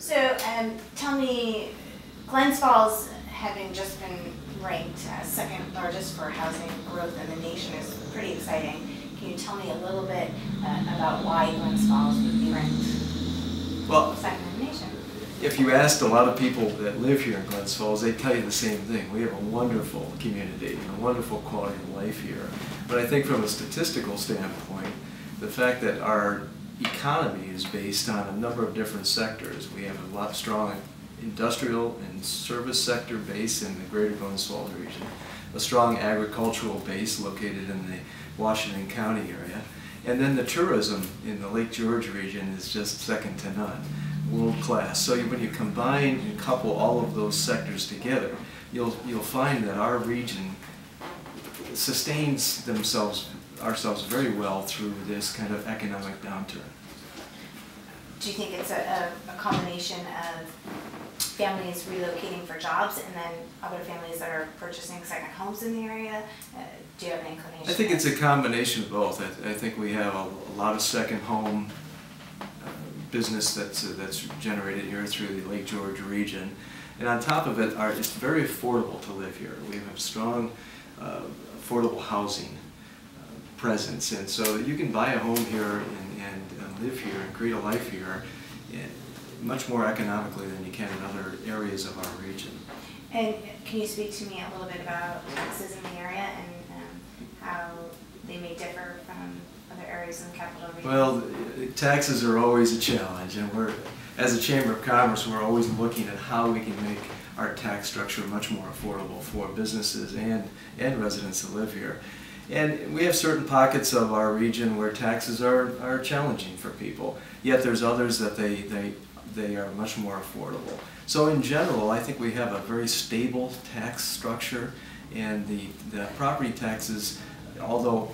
So tell me, Glens Falls, having just been ranked as second largest for housing growth in the nation, is pretty exciting. Can you tell me a little bit about why Glens Falls would be ranked second in the nation? If you asked a lot of people that live here in Glens Falls, they'd tell you the same thing. We have a wonderful community and a wonderful quality of life here. But I think from a statistical standpoint, the fact that our economy is based on a number of different sectors. We have a lot strong industrial and service sector base in the greater Glens Falls region, a strong agricultural base located in the Washington County area, and then the tourism in the Lake George region is just second to none, world class. So when you combine and couple all of those sectors together, you'll find that our region sustains ourselves very well through this kind of economic downturn. Do you think it's a combination of families relocating for jobs and then other families that are purchasing second homes in the area? Do you have an inclination? I think it's a combination of both. I think we have a lot of second home business that's generated here through the Lake George region. And on top of it, it's very affordable to live here. We have strong affordable housing presence, and so you can buy a home here and live here and create a life here much more economically than you can in other areas of our region. And can you speak to me a little bit about taxes in the area and how they may differ from other areas in the capital region? Well, taxes are always a challenge, and as a Chamber of Commerce, we're always looking at how we can make our tax structure much more affordable for businesses and residents that live here. And we have certain pockets of our region where taxes are challenging for people, yet there's others that they are much more affordable. So in general, I think we have a very stable tax structure, and the property taxes, although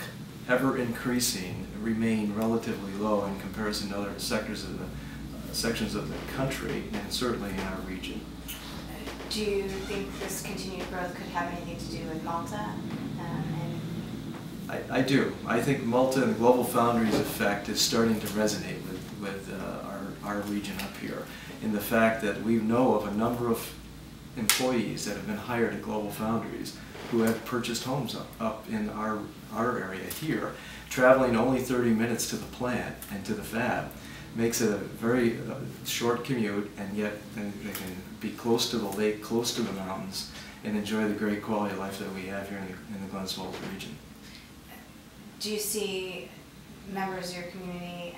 ever increasing, remain relatively low in comparison to other sectors of sections of the country, and certainly in our region. Do you think this continued growth could have anything to do with Malta? I do. I think Malta and the Global Foundries effect is starting to resonate with our region up here, in the fact that we know of a number of employees that have been hired at Global Foundries who have purchased homes up in our area here. Traveling only 30 minutes to the plant and to the fab makes it a very short commute, and yet they can be close to the lake, close to the mountains, and enjoy the great quality of life that we have here in the Glens Falls region. Do you see members of your community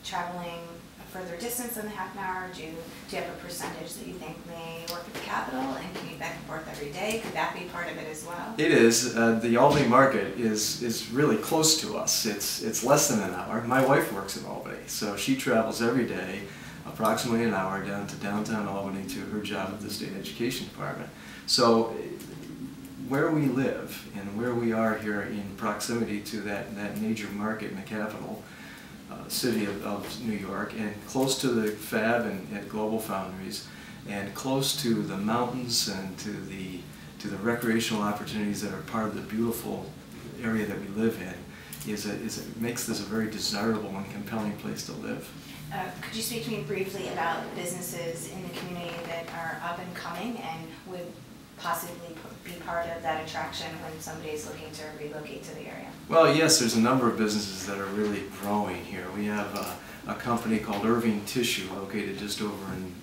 traveling a further distance than the half an hour? Do you have a percentage that you think may work at the Capitol and commute back and forth every day? Could that be part of it as well? It is. The Albany market is really close to us. It's less than an hour. My wife works in Albany, so she travels every day approximately an hour down to downtown Albany to her job at the State Education Department. So where we live and where we are here in proximity to that major market in the capital city of New York, and close to the fab and at Global Foundries, and close to the mountains and to the recreational opportunities that are part of the beautiful area that we live in, makes this a very desirable and compelling place to live. Could you speak to me briefly about businesses in the community that are up and coming and would possibly be part of that attraction when somebody is looking to relocate to the area? Well, yes, there's a number of businesses that are really growing here. We have a company called Irving Tissue located just over in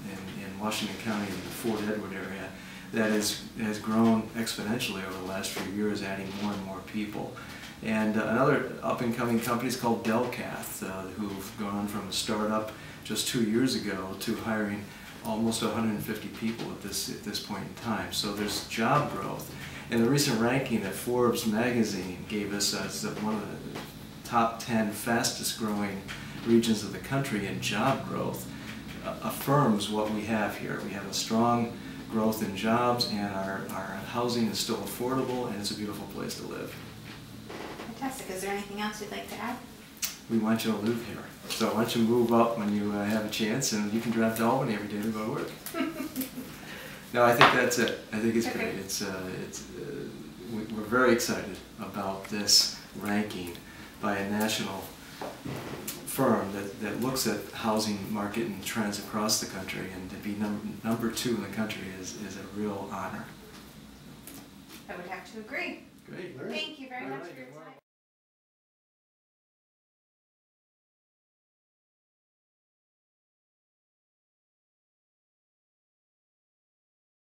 Washington County in the Fort Edward area that has grown exponentially over the last few years, adding more and more people. And another up-and-coming company is called Delcath, who've gone from a startup just 2 years ago to hiring almost 150 people at this point in time. So there's job growth. And the recent ranking that Forbes magazine gave us as one of the top 10 fastest growing regions of the country in job growth affirms what we have here. We have a strong growth in jobs, and our housing is still affordable, and it's a beautiful place to live. Fantastic. Is there anything else you'd like to add? We want you to live here. So why don't you move up when you have a chance, and you can drive to Albany every day to go to work. No, I think that's it. I think it's great. We're very excited about this ranking by a national firm that looks at housing market and trends across the country, and to be number 2 in the country is a real honor. I would have to agree. Great. Thank you very much for your time.